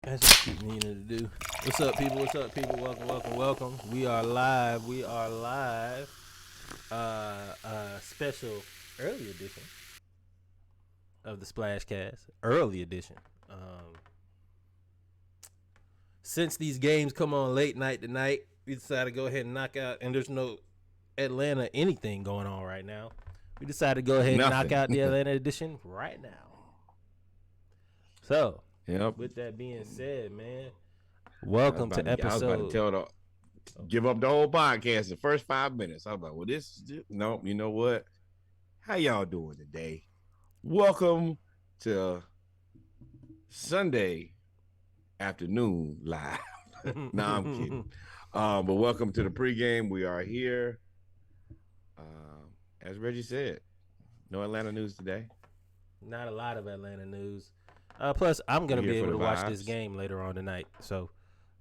That's what I keep needing to do. What's up, people? What's up, people? Welcome, welcome, welcome. We are live. We are live. Special early edition of the Splash Cast. Early edition. Um, since these games come on late night tonight, we decided to go ahead and knock out. And there's no Atlanta anything going on right now. We decided to go ahead and knock Nothing. out the Atlanta edition right now. So, Yep. with that being said, man, I was welcome about to to. I was about to episode. tell the give up the whole podcast the first 5 minutes. I was like, well, no. You know what? How y'all doing today? Welcome to Sunday afternoon live. Nah, I'm kidding. But welcome to the pregame. We are here. As Reggie said, no Atlanta news today. Not a lot of Atlanta news. Plus, I'm We're gonna here be for able the to watch this vibes. game later on tonight. So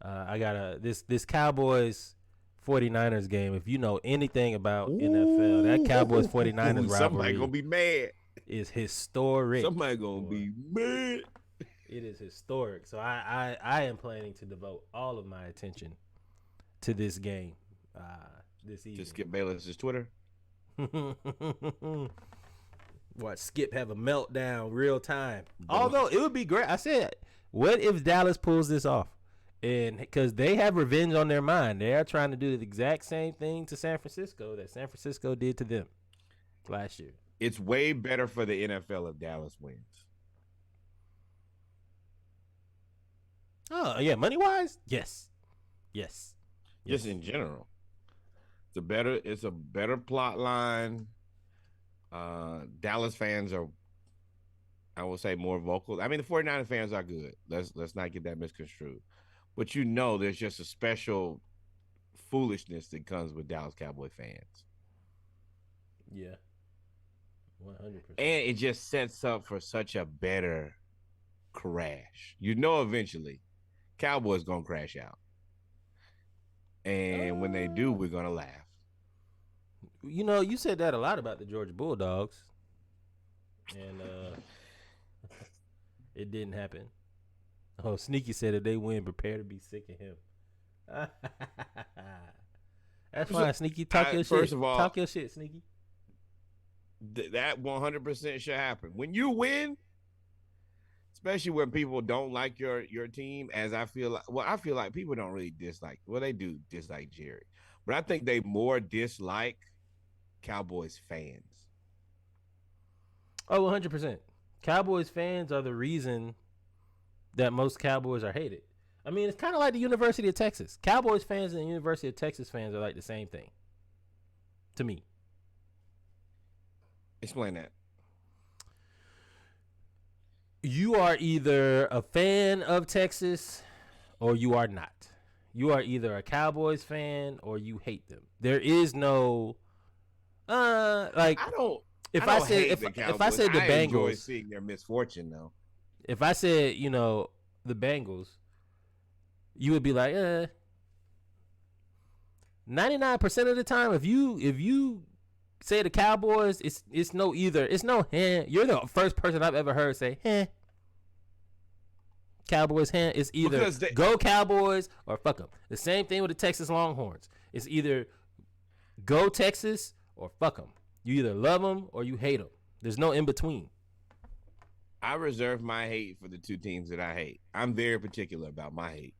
I got this Cowboys 49ers game. If you know anything about NFL, that Cowboys 49ers Ooh, somebody rivalry gonna be mad. is historic. Somebody gonna Boy. be mad. It is historic. So I am planning to devote all of my attention to this game this To evening. Skip Bayless's Twitter. Watch Skip have a meltdown real time. Although it would be great. I said, what if Dallas pulls this off? And because they have revenge on their mind, they are trying to do the exact same thing to San Francisco that San Francisco did to them last year. It's way better for the NFL if Dallas wins. Oh yeah, money wise, yes, yes, yes. Just in general. It's a better plot line. Dallas fans are, I will say, more vocal. I mean, the 49er fans are good. Let's not get that misconstrued. But there's just a special foolishness that comes with Dallas Cowboy fans. Yeah, 100%. And it just sets up for such a better crash. Eventually, Cowboys gonna crash out. And when they do, we're gonna laugh. You know, you said that a lot about the Georgia Bulldogs, and it didn't happen. Oh, Sneaky said if they win, prepare to be sick of him. That's fine, Sneaky. Talk your shit. First of all, Talk your shit, Sneaky. That 100% should happen. When you win, especially when people don't like your team, as I feel like people don't really dislike. Well, they do dislike Jerry, but I think they more dislike Cowboys fans. Oh, 100%. Cowboys fans are the reason that most Cowboys are hated. I mean, it's kind of like the University of Texas. Cowboys fans and the University of Texas fans are like the same thing to me. Explain that. You are either a fan of Texas or you are not. You are either a Cowboys fan or you hate them. There is no like I don't. if I I don't said hate if the Cowboys. if I said the I enjoy Bengals, seeing their misfortune, though. if I said, the Bengals, you would be like, 99% of the time, if you say the Cowboys, it's no either. It's no You're the first person I've ever heard say Cowboys It's either go Cowboys or fuck them. The same thing with the Texas Longhorns. It's either go Texas or fuck them. You either love them or you hate them. There's no in between. I reserve my hate for the two teams that I hate. I'm very particular about my hate.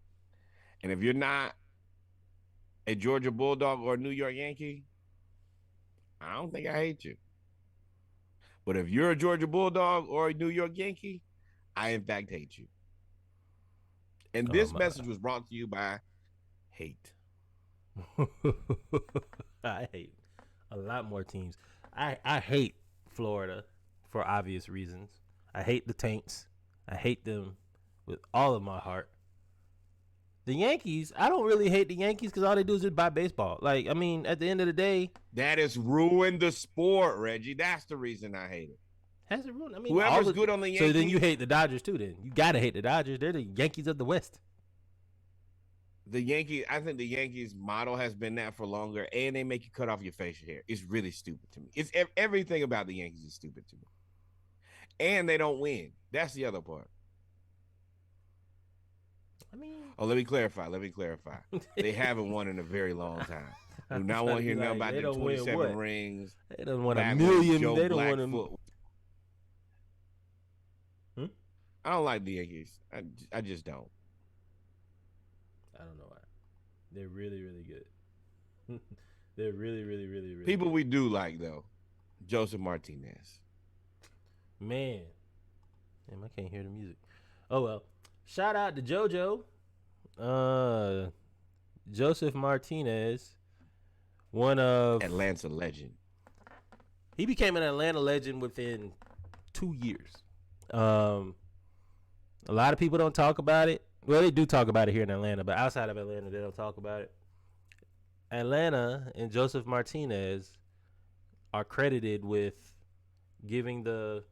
And if you're not a Georgia Bulldog or a New York Yankee, I don't think I hate you. But if you're a Georgia Bulldog or a New York Yankee, I in fact hate you. And this message was brought to you by hate. I hate a lot more teams. I hate Florida for obvious reasons. I hate the Taints. I hate them with all of my heart. The Yankees, I don't really hate the Yankees because all they do is just buy baseball. Like, I mean, at the end of the day, that has ruined the sport, Reggie. That's the reason I hate it. Has it ruined? I mean, whoever's good on the Yankees. So then you hate the Dodgers too. Then you gotta hate the Dodgers. They're the Yankees of the West. I think the Yankees model has been that for longer, and they make you cut off your facial hair. It's really stupid to me. It's everything about the Yankees is stupid to me. And they don't win. That's the other part. I mean, let me clarify. They haven't won in a very long time. Do not want to hear nothing about they the don't win 27 what? rings. They don't want Back when $1 million. Joe They don't want Blackfoot. I don't like the Yankees. I just don't. I don't know why. They're really, really good. They're really, really, really, really People good. we do like, though. Joseph Martinez. Man. Damn, I can't hear the music. Oh, well. Shout out to JoJo. Joseph Martinez. One of... Atlanta legend. He became an Atlanta legend within 2 years. A lot of people don't talk about it. Well, they do talk about it here in Atlanta, but outside of Atlanta, they don't talk about it. Atlanta and Joseph Martinez are credited with giving the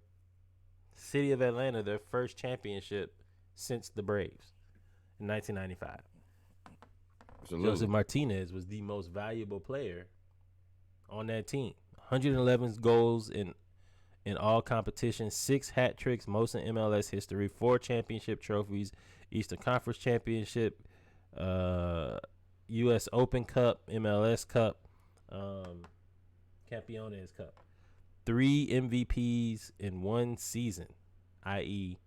city of Atlanta their first championship since the Braves in 1995. Absolutely. Joseph Martinez was the most valuable player on that team. 111 goals in all competitions, 6 hat tricks, most in MLS history, 4 championship trophies, Eastern Conference Championship, U.S. Open Cup, MLS Cup, Campeones Cup. 3 MVPs in one season, i.e.,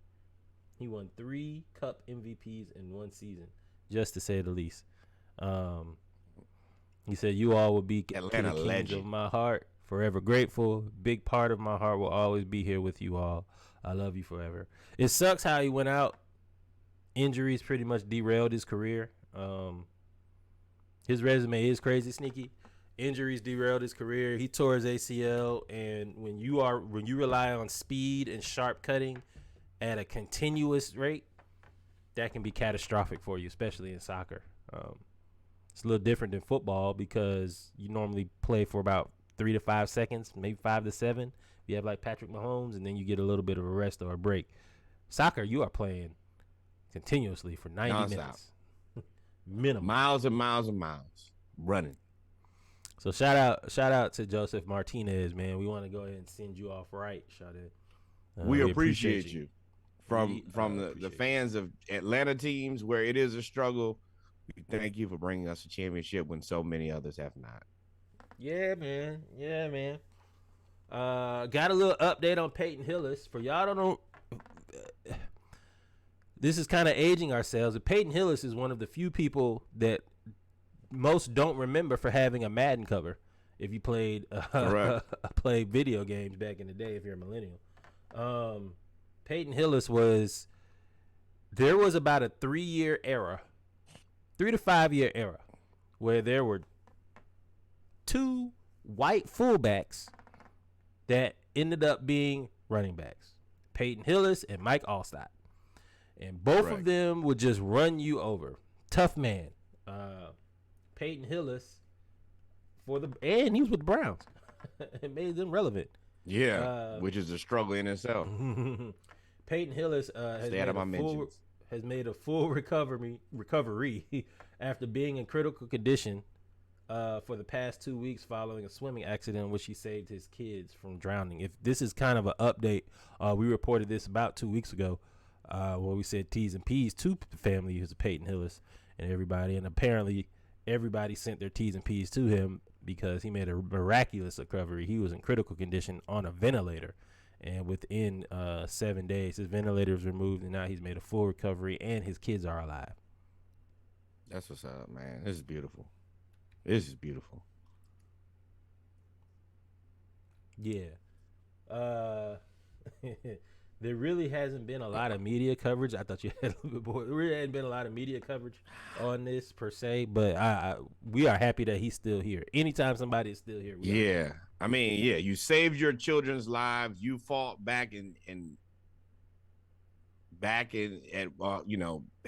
he won 3 Cup MVPs in one season, just to say the least. He said, "You all will be Atlanta kings legend. of my heart. Forever grateful. Big part of my heart will always be here with you all. I love you forever." It sucks how he went out. Injuries pretty much derailed his career. His resume is crazy sneaky. Injuries derailed his career. He tore his ACL, and when you rely on speed and sharp cutting at a continuous rate, that can be catastrophic for you, especially in soccer. It's a little different than football because you normally play for about 3 to 5 seconds, maybe 5 to 7. You have like Patrick Mahomes, and then you get a little bit of a rest or a break. Soccer, you are playing continuously for 90 minutes. Minimum. Miles and miles and miles. Running. So shout out to Joseph Martinez, man. We want to go ahead and send you off right, shout out. We appreciate you. From the fans of Atlanta teams where it is a struggle, we thank you for bringing us a championship when so many others have not. Yeah, man. Got a little update on Peyton Hillis. For y'all don't know, this is kind of aging ourselves. Peyton Hillis is one of the few people that most don't remember for having a Madden cover. If you played video games back in the day, if you're a millennial. Peyton Hillis there was about a 3 to 5 year era where there were 2 white fullbacks that ended up being running backs. Peyton Hillis and Mike Allstott. And both of them would just run you over. Tough man. Peyton Hillis and he was with the Browns. It made them relevant. Yeah, which is a struggle in itself. Peyton Hillis has made a full recovery after being in critical condition for the past 2 weeks following a swimming accident in which he saved his kids from drowning. If this is kind of an update, we reported this about 2 weeks ago where we said T's and P's to the family who's Peyton Hillis and everybody. And apparently everybody sent their T's and P's to him because he made a miraculous recovery. He was in critical condition on a ventilator. And within 7 days, his ventilator was removed, and now he's made a full recovery, and his kids are alive. That's what's up, man. This is beautiful. Yeah. There really hasn't been a lot of media coverage. I thought you had a little bit more. There really hasn't been a lot of media coverage on this per se, but we are happy that he's still here. Anytime somebody is still here. I mean, you saved your children's lives. You fought back and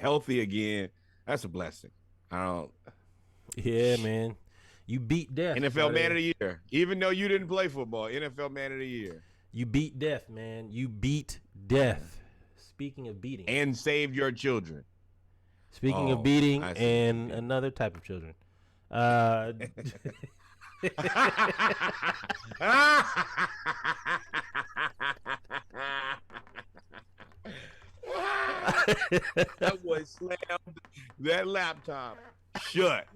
healthy again. That's a blessing. Yeah, man. You beat death. NFL Man of the Year. Even though you didn't play football, NFL Man of the Year. You beat death, man. You beat death. Speaking of beating. And saved your children. Speaking of beating and another type of children. That boy slammed that laptop shut.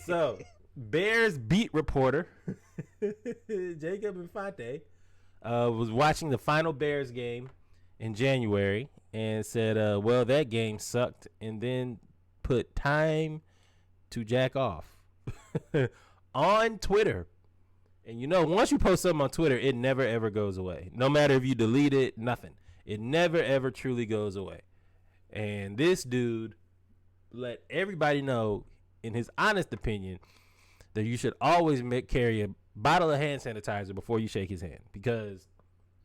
So, Bears beat reporter Jacob Infante was watching the final Bears game in January and said, well, that game sucked, and then put time to jack off on Twitter. And once you post something on Twitter, it never ever goes away. No matter if you delete it, nothing. It never ever truly goes away. And this dude let everybody know, in his honest opinion, that you should always carry a bottle of hand sanitizer before you shake his hand, because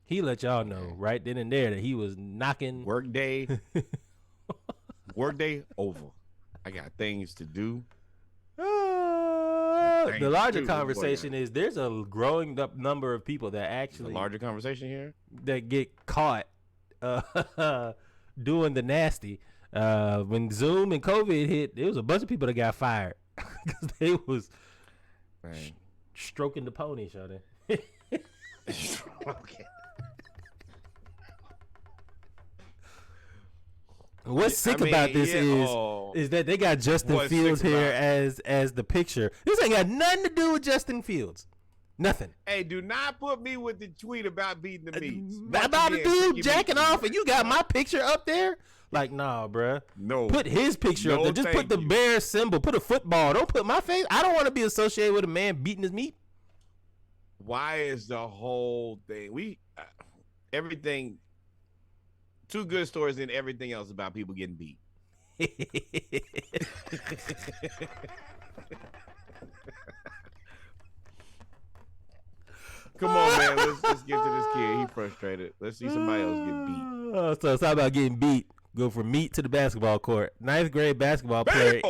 he let y'all know right then and there that he was knocking workday over. I got things to do. The larger conversation is there's a growing number of people that actually the larger conversation here that get caught doing the nasty. When Zoom and COVID hit, there was a bunch of people that got fired because they was stroking the pony, Shawty. Okay. What's sick about this is that they got Justin Fields here as the picture. This ain't got nothing to do with Justin Fields. Nothing. Hey, do not put me with the tweet about beating the meats. About the dude jacking off, and you got my picture up there? Like, nah, bruh. No. Put his picture up there. Just put the Bears symbol. Put a football. Don't put my face. I don't want to be associated with a man beating his meat. Why is the whole thing? Everything. Two good stories and everything else about people getting beat. Come on, man. Let's get to this kid. He's frustrated. Let's see somebody else get beat. So it's all about getting beat. Go from meat to the basketball court. 9th grade basketball player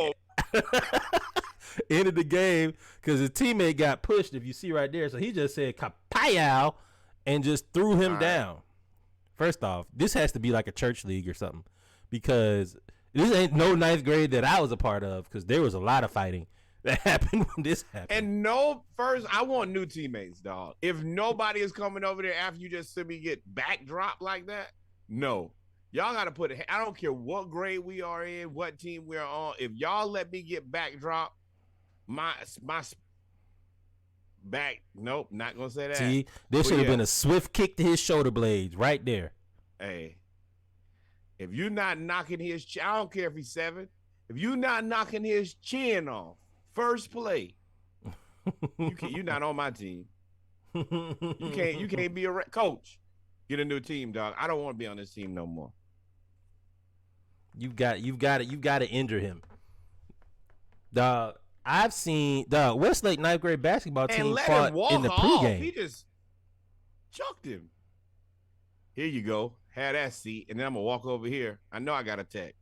ended the game because his teammate got pushed, if you see right there. So he just said kapow and just threw him down. First off, this has to be like a church league or something, because this ain't no 9th grade that I was a part of, because there was a lot of fighting that happened when this happened. And I want new teammates, dog. If nobody is coming over there after you just see me get backdropped like that, no. Y'all got to put it. I don't care what grade we are in, what team we're on. If y'all let me get backdropped, my back, nope, not gonna say that. See, there should have been a swift kick to his shoulder blades right there. Hey, if you're not knocking his chin, I don't care if he's 7. If you're not knocking his chin off first play, you're not on my team. You can't be a coach. Get a new team, dog. I don't want to be on this team no more. You've got to injure him, dog. I've seen the Westlake 9th grade basketball team fought in the pregame. He just chucked him. Here you go. Have that seat, and then I'm gonna walk over here. I know I got a tech.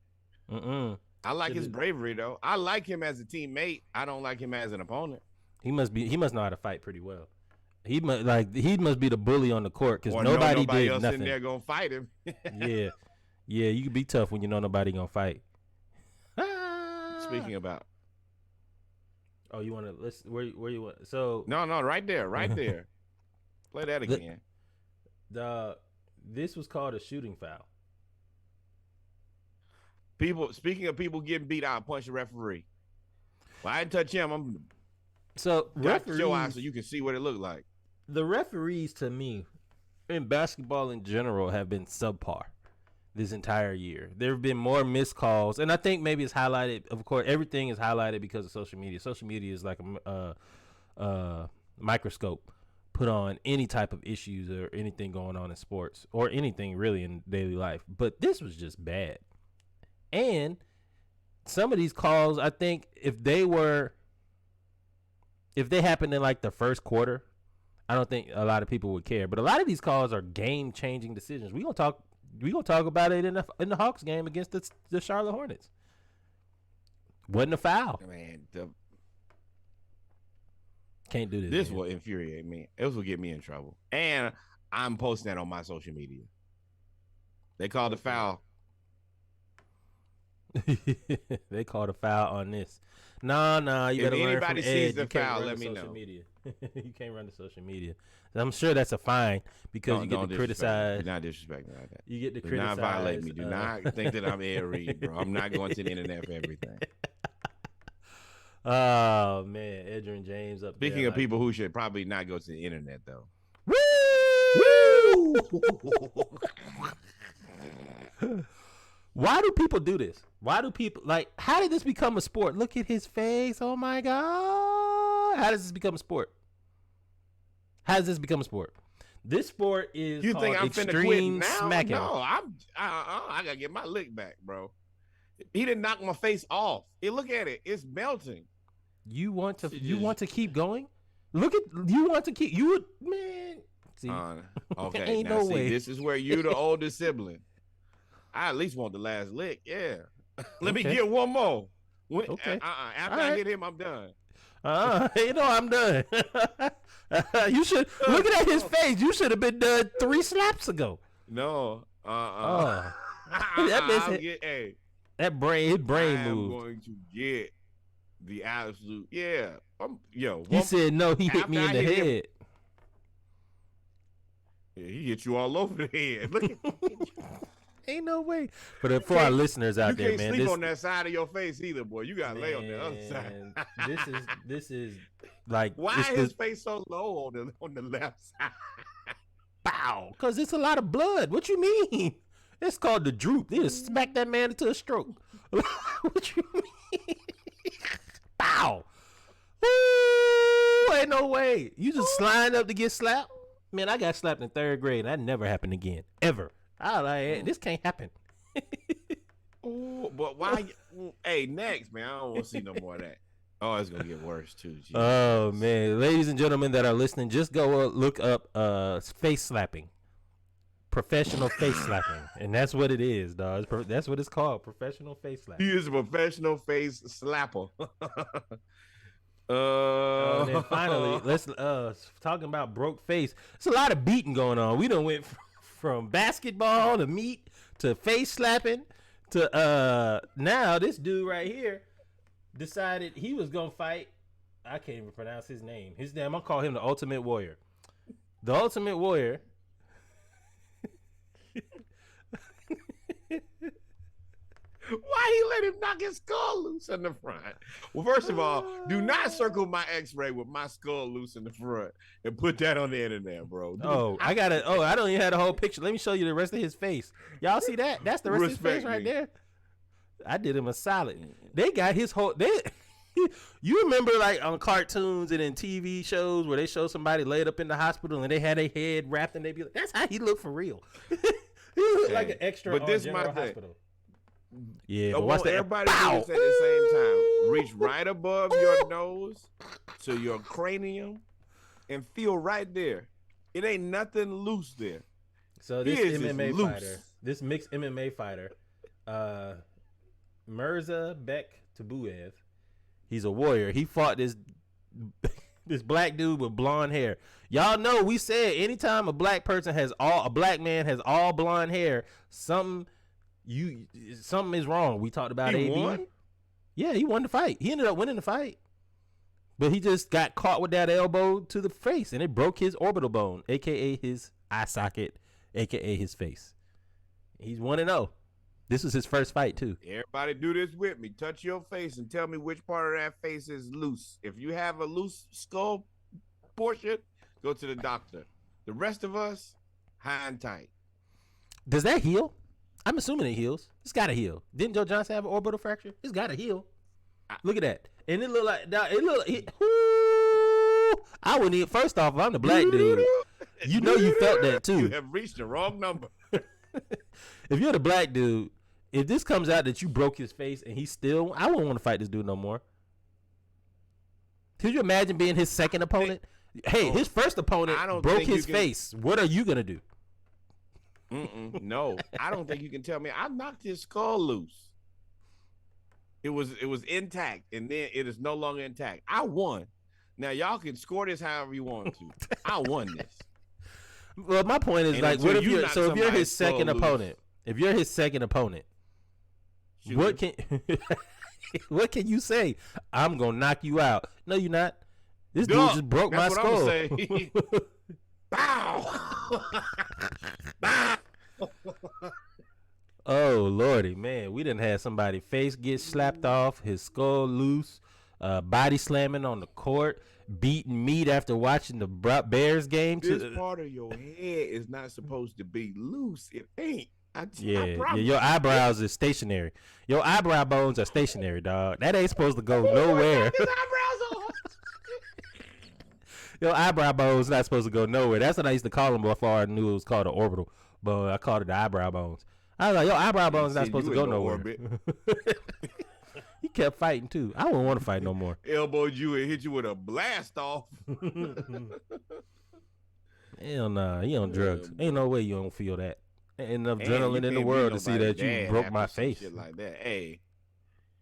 I like his bravery though. I like him as a teammate. I don't like him as an opponent. He must know how to fight pretty well. He must be the bully on the court, because nobody did else nothing. In there gonna fight him. yeah. You can be tough when you know nobody gonna fight. Speaking about. Oh, you want to where you want? So no, right there. Play that again. This was called a shooting foul. Speaking of people getting beat out, punch the referee. Well, I didn't touch him. Referees, your eyes so you can see what it looked like. The referees, to me, in basketball in general, have been subpar this entire year. There have been more missed calls, and I think maybe it's highlighted. Of course, everything is highlighted because of social media. Social media is like a microscope put on any type of issues or anything going on in sports or anything really in daily life. But this was just bad. And some of these calls, I think if they happened in like the first quarter, I don't think a lot of people would care. But a lot of these calls are game-changing decisions. We're gonna talk about it in the Hawks game against the Charlotte Hornets. Wasn't a foul. Man, can't do this. This will infuriate me. This will get me in trouble. And I'm posting that on my social media. They called the foul. They called a foul on this. Nah, you If better learn from anybody sees Ed. the You can't foul, run let the me social know. media. You can't run the social media. I'm sure that's a fine because you get Don't to disrespect me. criticize. Do not disrespect me like that. You get to Do criticize. not violate me. Do not think that I'm Ed Reed, bro. I'm not going to the internet for everything. Oh man, Edgerrin James up Speaking there. of people who should probably not go to the internet, though. Woo! Why do people do this? Why do people how did this become a sport? Look at his face. Oh my God. How does this become a sport? How does this become a sport? This sport is You think I'm finna quit now? smacking. No, I gotta get my lick back, bro. He didn't knock my face off. Look at it. It's melting. You want to keep going? Look at you want to keep you would man. See, okay. Ain't now no see, way. this is where you the oldest sibling. I at least want the last lick. Yeah. Let me get one more. Okay. After I hit him, I'm done. I'm done. You should look at his face. You should have been done 3 slaps ago. No. That brain his brain moved. I'm going to get the absolute He said no. He hit me in the head. He hit you all over the head. Look at Ain't no way. But for our listeners out there, man, you can't sleep on that side of your face either, boy. You gotta lay on the other side. This is like why is his face so low on the left side? Bow, because it's a lot of blood. What you mean? It's called the droop. They just smack that man into a stroke. What you mean? Bow. Ooh, ain't no way. You just slide up to get slapped. Man, I got slapped in 3rd grade. That never happened again, ever. I was like, this can't happen. Oh, but why? Hey, next, man. I don't want to see no more of that. Oh, it's gonna get worse too. Jesus. Oh man, ladies and gentlemen that are listening, just go look up face slapping, professional face slapping, and that's what it is, dog. That's what it's called, professional face slapping. He is a professional face slapper. And then finally, let's talking about broke face. It's a lot of beating going on. We done went from basketball to meat to face slapping to now this dude right here decided he was gonna fight. I can't even pronounce his name. I'm gonna call him the Ultimate Warrior. The Ultimate Warrior. Why he let him knock his skull loose in the front? Well, first of all, do not circle my X-ray with my skull loose in the front and put that on the internet, bro. I don't even have the whole picture. Let me show you the rest of his face. Y'all see that? That's the rest of his face right there. I did him a solid. They got his whole. You remember like on cartoons and in TV shows where they show somebody laid up in the hospital and they had their head wrapped and they be like, "That's how he looked for real." He looked like an extra. But this my thing. Hospital. Yeah, but watch that. Everybody do this at the same time. Reach right above your nose to your cranium and feel right there. It ain't nothing loose there. So this MMA fighter, this mixed MMA fighter, Mirza Bek Tabuev, he's a warrior. He fought this black dude with blonde hair. Y'all know we said anytime a black man has all blonde hair, something is wrong. We talked about he AD. Won? Yeah, he won the fight. He ended up winning the fight. But he just got caught with that elbow to the face and it broke his orbital bone, aka his eye socket, aka his face. He's 1-0. This was his first fight too. Everybody do this with me. Touch your face and tell me which part of that face is loose. If you have a loose skull portion, go to the doctor. The rest of us, high and tight. Does that heal? I'm assuming it heals. It's got to heal. Didn't Joe Johnson have an orbital fracture? It's got to heal. Look at that. And it looked like I wouldn't even. First off, if I'm the black dude, you know you felt that too. You have reached the wrong number. If you're the black dude, if this comes out that you broke his face and I wouldn't want to fight this dude no more. Could you imagine being his second opponent? Hey, his first opponent broke his face. What are you gonna do? No, I don't think you can tell me. I knocked his skull loose. It was intact, and then it is no longer intact. I won. Now y'all can score this however you want to. I won this. Well, my point is, like, what if if you're his second opponent? If you're his second opponent, What can what can you say? I'm gonna knock you out. No, you're not. This dude just broke my skull. That's what I'm gonna say. Bow. Bow. Oh Lordy, man, we done had somebody face get slapped off, his skull loose, body slamming on the court, beating meat after watching the Bears game. This part of your head is not supposed to be loose. It ain't. Yeah, your eyebrows is stationary. Your eyebrow bones are stationary, dog. That ain't supposed to go nowhere. Your eyebrow bones not supposed to go nowhere. That's what I used to call them before I knew it was called an orbital, but I called it the eyebrow bones. I was like, your eyebrow bones not supposed to go nowhere. He kept fighting too. I wouldn't want to fight no more. Elbowed you and hit you with a blast off. Hell nah, he on drugs. Ain't no way you don't feel that. Ain't enough adrenaline in the world to see that you broke my face. Shit like that. Hey.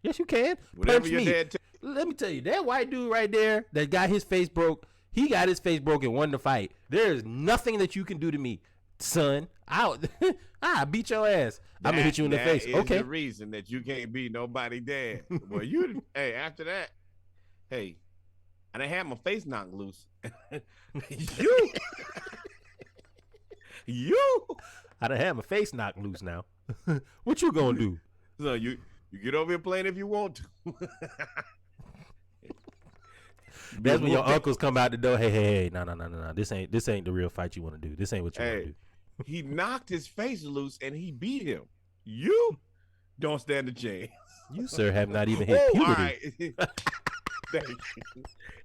Yes, you can. Whatever Punch your me. dad Let me tell you, that white dude right there that got his face broke, he got his face broke and won the fight. There is nothing that you can do to me, son. I beat your ass. I'm gonna hit you in the face. That is okay. the reason that you can't beat nobody dad. Well, hey, after that, hey, I done had my face knocked loose. you. I done had my face knocked loose now. What you gonna do? So you get over here playing if you want to. That's when your uncles come out the door. Hey, no. This ain't the real fight you want to do. This ain't what you want to do. He knocked his face loose and he beat him. You don't stand a chance. You, sir, have not even hit puberty. All right.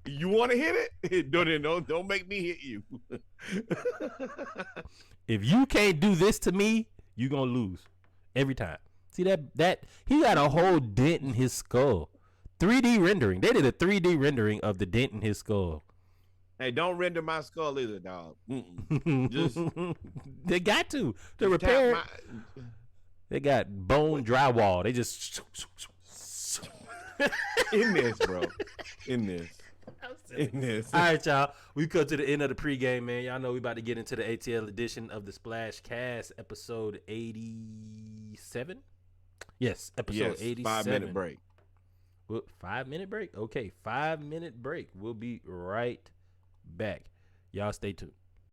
You want to hit it? Don't make me hit you. If you can't do this to me, you gonna lose every time. See that he got a whole dent in his skull. 3D rendering. They did a 3D rendering of the dent in his skull. Hey, don't render my skull either, dog. Just they got to repair it. They got bone drywall. They just in this, bro. In this. All right, y'all. We come to the end of the pregame, man. Y'all know we about to get into the ATL edition of the Splash Cast, episode 87. Yes, episode 87. 5-minute break. 5-minute break? Okay, 5-minute break. We'll be right back. Y'all stay tuned.